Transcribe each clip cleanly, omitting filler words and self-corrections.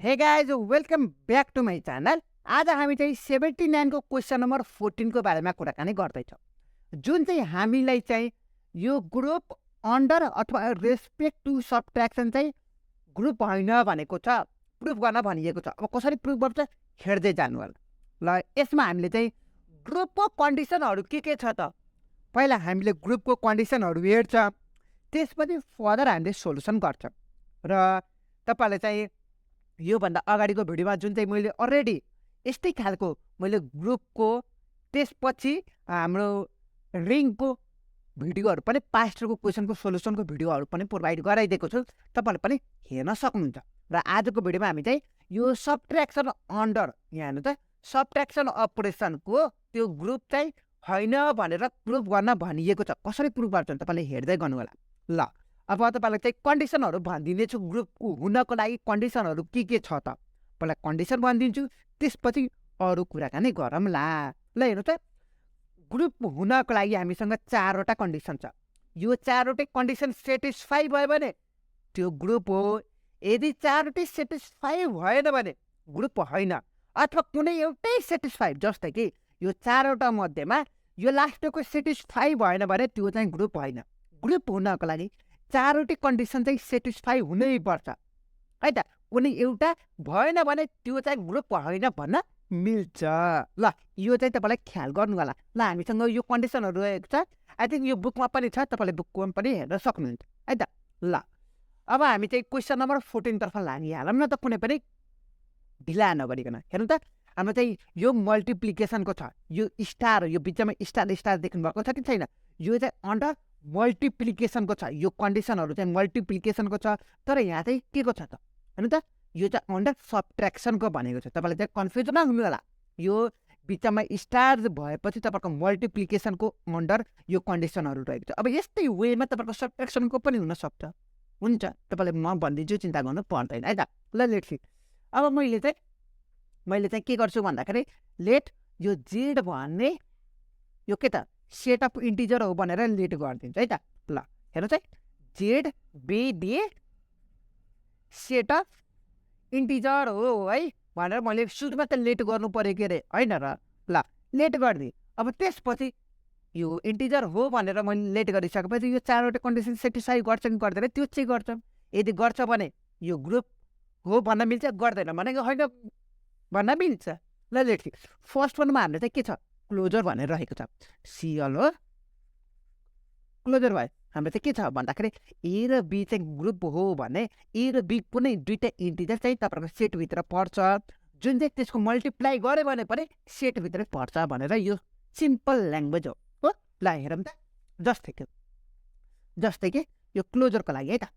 हे guys welcome back to my channel. आज हामी चाहिँ 79 को क्वेसन नम्बर 14 को बारेमा कुराकानी गर्दैछौँ, जुन चाहिँ हामीलाई चाहिँ यो ग्रुप अन्डर अथवा रेस्पेक्ट टु सबट्र्याक्सन चाहिँ ग्रुप होइन भनेको छ, प्रुफ गर्न भनिएको छ। अब कसरी प्रुफ गर्छ हेर्दै जानु होला। ल, यसमा हामीले चाहिँ ग्रुपको कन्डिसनहरू के छ त पहिला हामीले ग्रुपको कन्डिसनहरू हेर्छ, त्यसपछि फर्दर हामीले सोल्युसन गर्छ। र तपाईँलाई चाहिँ योभन्दा अगाडिको भिडियोमा जुन चाहिँ मैले अलरेडी यस्तै खालको मैले ग्रुपको त्यसपछि हाम्रो रिङको भिडियोहरू पनि पास्टरको क्वेसनको सोल्युसनको भिडियोहरू पनि प्रोभाइड गराइदिएको छु, तपाईँले पनि हेर्न सक्नुहुन्छ। र आजको भिडियोमा हामी चाहिँ यो सबट्र्याक्सन अन्डर यहाँ हेर्नु त सबट्र्याक्सन अपरेसनको त्यो ग्रुप चाहिँ होइन भनेर प्रुफ गर्न भनिएको छ। कसरी प्रुफ गर्छ तपाईँले हेर्दै गर्नु होला। ल, अब तपाईँलाई चाहिँ कन्डिसनहरू भनिदिनेछु। ग्रुप हुनको लागि कन्डिसनहरू के छ त पहिला कन्डिसन भनिदिन्छु, त्यसपछि अरू कुराकानी गरौँला। ल हेर्नु त, ग्रुप हुनको लागि हामीसँग 4वटा कन्डिसन छ। यो 4वटै कन्डिसन सेटिस्फाई भयो भने त्यो ग्रुप हो। यदि 4वटै सेटिस्फाई भएन भने ग्रुप होइन, अथवा कुनै एउटै सेटिस्फाई, जस्तै कि यो 4वटा मध्येमा यो लास्टको सेटिस्फाई भएन भने त्यो चाहिँ ग्रुप होइन। ग्रुप हुनको लागि 4वटै कन्डिसन चाहिँ सेटिस्फाई हुनैपर्छ है त। कुनै एउटा भएन भने त्यो चाहिँ ग्रुप होइन भन्न मिल्छ। ल, यो चाहिँ तपाईँलाई ख्याल गर्नु होला। ल, हामीसँग यो कन्डिसनहरू रहेको छ। आई थिङ्क यो बुकमा पनि छ, तपाईँले बुकमा पनि हेर्न सक्नुहुन्छ है त। ल, अब हामी चाहिँ क्वेसन नम्बर 14 तर्फ लागिहालौँ न त, कुनै पनि ढिला नगरिकन। हेर्नु त, हाम्रो चाहिँ यो मल्टिप्लिकेसनको छ। यो स्टार, यो बिचमा स्टार देख्नुभएको छ कि छैन? यो चाहिँ अन्डर मल्टिप्लिकेसनको छ। यो कन्डिसनहरू चाहिँ मल्टिप्लिकेसनको छ, तर यहाँ चाहिँ के को छ त हेर्नु त, यो चाहिँ अन्डर सबट्र्याक्सनको भनेको छ। तपाईँले चाहिँ कन्फ्युज नहुनु होला। यो बिचमा स्टार भएपछि तपाईँको मल्टिप्लिकेसनको अन्डर यो कन्डिसनहरू रहेको छ। अब यस्तै वेमा तपाईँको सबट्र्याक्सनको पनि हुनसक्छ। हुन्छ, तपाईँले म भनिदिन्छु, चिन्ता गर्नु पर्दैन है त। ल, लेट सी। अब मैले चाहिँ के गर्छु भन्दाखेरि लेट यो जेड भन्ने यो के त सेट अफ इन्टिजर हो भनेर लेट गरिदिन्छु है त। ल, हेर्नु चाहिँ Z be the set of integer हो है भनेर मैले सुरुमा त लेट गर्नु पऱ्यो के अरे, होइन र? ल, लेट गरिदिएँ। अब त्यसपछि यो इन्टिजर हो भनेर मैले लेट गरिसकेपछि यो 4वटा कन्डिसन सेटिस्फाई गर्छ कि गर्दैन त्यो चाहिँ गर्छ। यदि गर्छ भने यो ग्रुप हो भन्न मिल्छ, गर्दैन भने होइन भन्न मिल्छ। ल, लेट फर्स्ट वानमा हाम्रो चाहिँ के छ क्लोजर भनेर रहेको छ। सिएल हो, क्लोजर भयो। हाम्रो चाहिँ के छ भन्दाखेरि ए र बी चाहिँ ग्रुप हो भने ए र बी कुनै दुईवटा इन्टिजर चाहिँ तपाईँको सेटभित्र पर्छ, जुन चाहिँ त्यसको मल्टिप्लाई गऱ्यो भने पनि सेटभित्रै पर्छ भनेर यो सिम्पल ल्याङ्ग्वेज हो। ल, हेरौँ त, जस्तै कि यो क्लोजरको लागि है त।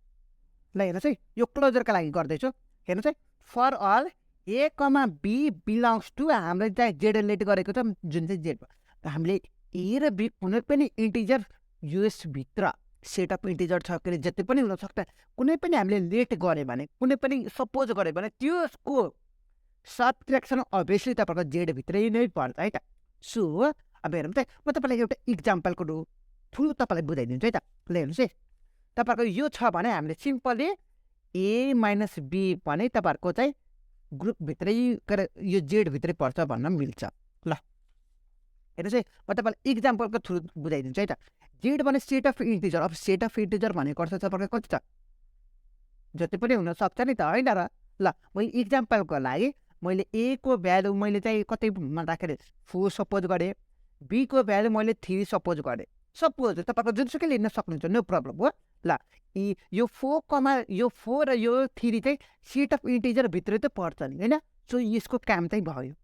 ल, हेर्नुहोस् है, यो क्लोजरको लागि गर्दैछु। हेर्नुहोस् है, for all A comma B belongs to हामीले चाहिँ जेड लेट गरेको छ, जुन चाहिँ जेड हामीले ए र बी कुनै पनि इन्टिजर युएसभित्र सेट अफ इन्टिजर छ के अरे, जति पनि हुनसक्छ, कुनै पनि हामीले लेट गऱ्यो भने, कुनै पनि सपोज गऱ्यो भने त्यसको सबट्र्याक्सन अभियसली तपाईँको जेडभित्रै नै पर्छ है त। सो अब हेरौँ त, म तपाईँलाई एउटा इक्जाम्पलको थ्रु तपाईँलाई बुझाइदिन्छु है त। ल, हेर्नुहोस् है, तपाईँहरूको यो छ भने हामीले सिम्पली ए माइनस बी भने तपाईँहरूको चाहिँ ग्रुपभित्रै के अरे यो जेडभित्रै पर्छ भन्न मिल्छ। ल, हेर्नुहोस् है, म तपाईँलाई इक्जाम्पलको थ्रु बुझाइदिन्छु है त। जेड भने सेट अफ इन्टिजर। अब सेट अफ इन्टिजर भनेको अर्थ तपाईँको कति छ, जति पनि हुनसक्छ नि त, होइन र? ल, मैले इक्जाम्पलको लागि मैले ए को भ्यालु मैले चाहिँ कति भन्दाखेरि 4 सपोज गरेँ, बी को भ्यालु मैले 3 सपोज गरेँ। सपोज तपाईँको जुनसुकै लिन सक्नुहुन्छ, नो प्रब्लम हो। ल, यो 4 र यो 3 चाहिँ सेट अफ इन्टिजरभित्रै त पर्छ नि, होइन? सो यसको काम चाहिँ भयो।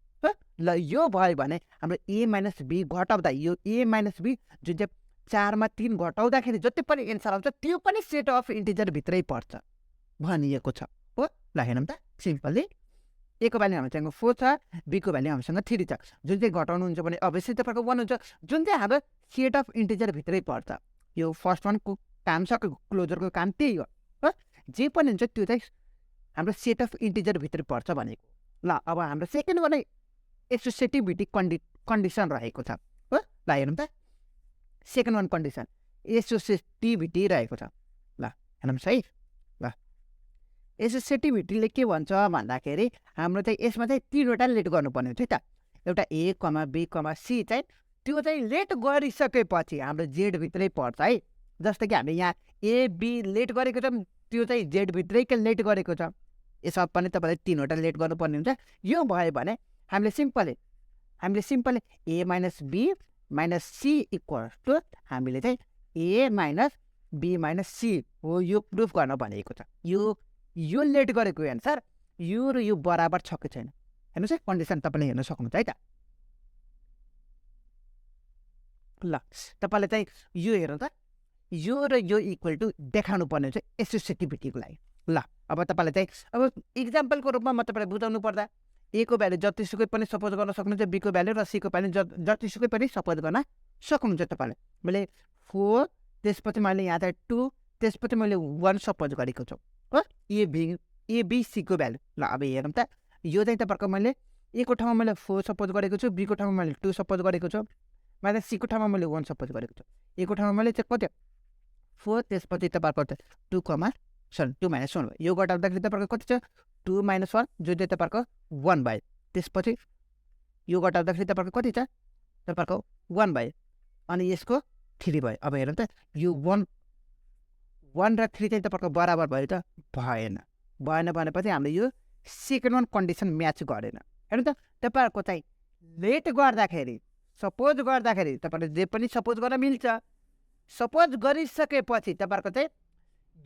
ल, यो भयो भने हाम्रो ए माइनस बी घटाउँदा यो ए माइनस बी जुन चाहिँ 4मा 3 घटाउँदाखेरि जति पनि एन्सर आउँछ त्यो पनि सेट अफ इन्टिजरभित्रै पर्छ भनिएको छ हो। ल, हेरौँ त, सिम्पली ए को भ्याल्यु हामीसँग 4 छ, बी को भ्याल्यु हामीसँग 3 छ, जुन चाहिँ घटाउनुहुन्छ भने अभियसली तपाईँको 1 हुन्छ, जुन चाहिँ हाम्रो सेट अफ इन्टिजरभित्रै पर्छ। यो फर्स्ट वानको काम सक्यो, क्लोजरको काम त्यही हो। जे पनि हुन्छ त्यो चाहिँ हाम्रो सेट अफ इन्टिजरभित्रै पर्छ भनेको। ल, अब हाम्रो सेकेन्ड वान एसोसिएटिभिटी कन्डिसन रहेको छ हो। ल, हेरौँ त, सेकेन्ड वान कन्डिसन एसोसिएटिभिटी रहेको छ। ल, हेर्नुहोस् है, ल एसोसिएटिभिटीले के भन्छ भन्दाखेरि हाम्रो चाहिँ यसमा चाहिँ 3वटा लेट गर्नुपर्ने हुन्छ है त। एउटा ए कमा बी कमा सी चाहिँ त्यो चाहिँ लेट गरिसकेपछि हाम्रो जेडभित्रै पर्छ है। जस्तो कि हामीले यहाँ एबी लेट गरेको छ, त्यो चाहिँ जेडभित्रैकै लेट गरेको छ। यसमा पनि तपाईँले 3वटा लेट गर्नुपर्ने हुन्छ। यो भयो भने हामीले simply A minus B minus C equals to हामीले चाहिँ A minus B minus C हो यो प्रुफ गर्न भनेको छ। यो लेट गरेको एन्सर यो र यो बराबर छ कि छैन हेर्नुहोस् है, कन्डिसन तपाईँले हेर्न सक्नुहुन्छ है त। ल तपाईँले चाहिँ यो हेर्नु त, यो र यो इक्वल टु देखाउनु पर्ने हुन्छ एसोसिएटिभिटीको लागि। ल अब तपाईँले चाहिँ अब इक्जाम्पलको रूपमा म तपाईँलाई बुझाउनु पर्दा ए को भ्यालु जतिसुकै पनि सपोज गर्न सक्नुहुन्छ, बी को भ्यालु र सी को भ्यालु जतिसुकै पनि सपोज गर्न सक्नुहुन्छ तपाईँले। मैले 4 त्यसपछि मैले यहाँ चाहिँ 2 त्यसपछि मैले 1 सपोज गरेको छु हो एबिसीको भ्यालु। ल अब हेरौँ त, यो चाहिँ तपाईँको मैले ए को ठाउँमा मैले 4 सपोज गरेको छु, बी को ठाउँमा मैले 2 सपोज गरेको छु, माइनस सी को ठाउँमा मैले 1 सपोज गरेको छु। ए को ठाउँमा मैले चाहिँ कति 4 त्यसपछि तपाईँको 2 माइनस 1 भयो। यो घटाउँदाखेरि तपाईँको कति छ 2 माइनस 1 जो चाहिँ तपाईँको 1 भयो। त्यसपछि यो घटाउँदाखेरि तपाईँको कति छ तपाईँको 1 भयो अनि यसको 3 भयो। अब हेरौँ त, यो 1 र 3 चाहिँ तपाईँको बराबर भयो त भएन भनेपछि हामीले यो सेकेन्ड वान कन्डिसन म्याच गरेन। हेर्नु त, तपाईँहरूको चाहिँ लेट गर्दाखेरि सपोज गर्दाखेरि तपाईँले जे पनि सपोज गर्न मिल्छ। सपोज गरिसकेपछि तपाईँहरूको चाहिँ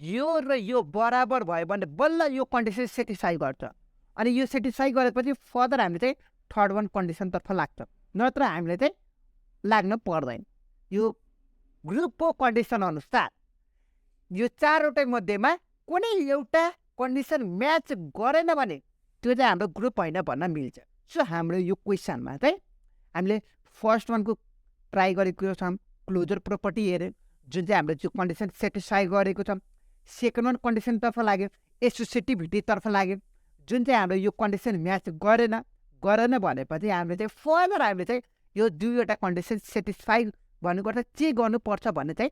यो र यो बराबर भयो भने बल्ल यो कन्डिसन सेटिस्फाई गर्छ। अनि यो सेटिस्फाई गरेपछि फर्दर हामीले चाहिँ थर्ड वान कन्डिसनतर्फ लाग्छ, नत्र हामीले चाहिँ लाग्न पर्दैन। यो ग्रुपको कन्डिसन अनुसार यो 4वटै मध्येमा कुनै एउटा कन्डिसन म्याच गरेन भने त्यो चाहिँ हाम्रो ग्रुप होइन भन्न मिल्छ। सो हाम्रो यो क्वेसनमा चाहिँ हामीले फर्स्ट वानको ट्राई गरेको छौँ, क्लोजर प्रोपर्टी हेऱ्यौँ जुन चाहिँ हाम्रो त्यो कन्डिसन सेटिस्फाई गरेको छ। सेकेन्ड वान कन्डिसनतर्फ लाग्यो, एसोसिएटिभिटीतर्फ लाग्यो जुन चाहिँ हाम्रो यो कन्डिसन म्याच गरेन भनेपछि हामीले चाहिँ फर्दर हामीले चाहिँ यो 2वटा कन्डिसन सेटिस्फाई भन्नुपर्छ, चेक गर्नुपर्छ भन्ने चाहिँ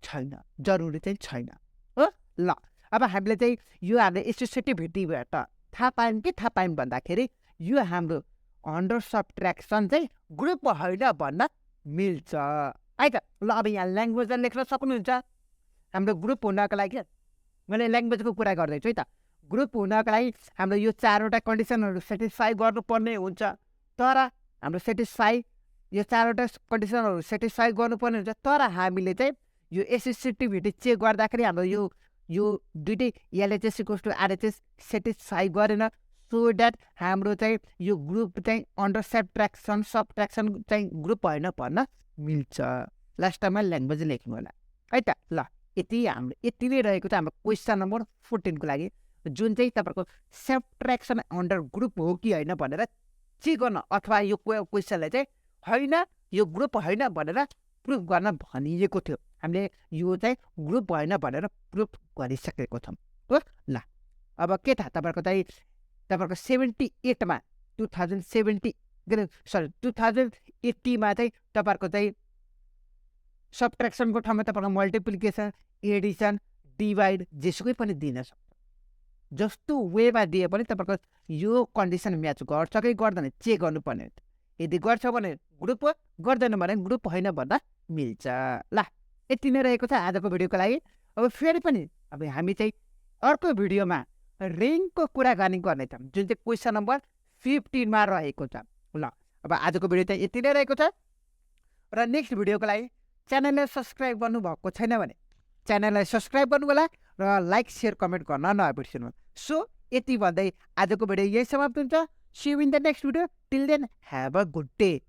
छैन, जरुरी चाहिँ छैन हो। ल अब हामीले चाहिँ यो हामीले एसोसिएटिभिटीबाट थाहा पायौँ कि थाहा पायौँ भन्दाखेरि यो हाम्रो अन्डर सबट्र्याक्सन चाहिँ ग्रुप होइन भन्न मिल्छ है त। ल अब यहाँ ल्याङ्ग्वेजमा लेख्न सक्नुहुन्छ। हाम्रो ग्रुप हुनको लागि मैले ल्याङ्ग्वेजको कुरा गर्दैछु है त। ग्रुप हुनको लागि हाम्रो यो 4वटा कन्डिसनहरू सेटिस्फाई गर्नुपर्ने हुन्छ। तर हाम्रो यो 4वटा कन्डिसनहरू सेटिस्फाई गर्नुपर्ने हुन्छ। तर हामीले चाहिँ यो एसोसिएटिभिटी चेक गर्दाखेरि हाम्रो यो दुइटै LHS equals to RHS satisfy गरेन। सो द्याट हाम्रो चाहिँ यो ग्रुप चाहिँ अन्डर सबट्र्याक्सन चाहिँ ग्रुप होइन भन्न मिल्छ। लास्ट टाइममा ल्याङ्ग्वेज लेख्नु होला है त। ल यति नै रहेको छ हाम्रो क्वेसन नम्बर 14 को लागि, जुन चाहिँ तपाईँको सबट्र्याक्सन अन्डर ग्रुप हो कि होइन भनेर चेक गर्न अथवा यो क्वेसनलाई चाहिँ होइन यो ग्रुप होइन भनेर प्रुफ गर्न भनिएको थियो। हामीले यो चाहिँ ग्रुप होइन भनेर प्रुफ गरिसकेको छौँ हो। ल अब के थाहा तपाईँको 78मा 2080मा चाहिँ तपाईँको चाहिँ सबट्र्याक्सनको ठाउँमा तपाईँको मल्टिप्लिकेसन एडिसन डिभाइड जेसुकै पनि दिन सक्छ। जस्तो वेमा दिए पनि तपाईँको यो कन्डिसन म्याच गर्छ कि गर्दैन चेक गर्नुपर्ने हुन्छ। यदि गर्छ भने ग्रुप हो, गर्दैन भने ग्रुप होइन भन्न मिल्छ। ल यति नै रहेको छ आजको भिडियोको लागि। अब फेरि पनि अब हामी चाहिँ अर्को भिडियोमा रेङ्कको कुराकानी गर्नेछौँ जुन चाहिँ क्वेसन नम्बर 15मा रहेको छ। ल अब आजको भिडियो चाहिँ यति नै रहेको छ र नेक्स्ट भिडियोको लागि च्यानललाई सब्सक्राइब गर्नुभएको छैन भने च्यानललाई सब्सक्राइब गर्नु होला र लाइक सेयर कमेन्ट गर्न नबिर्सिनु। सो यति भन्दै आजको भिडियो यही समाप्त हुन्छ। See you in the next video. Till then have a good day.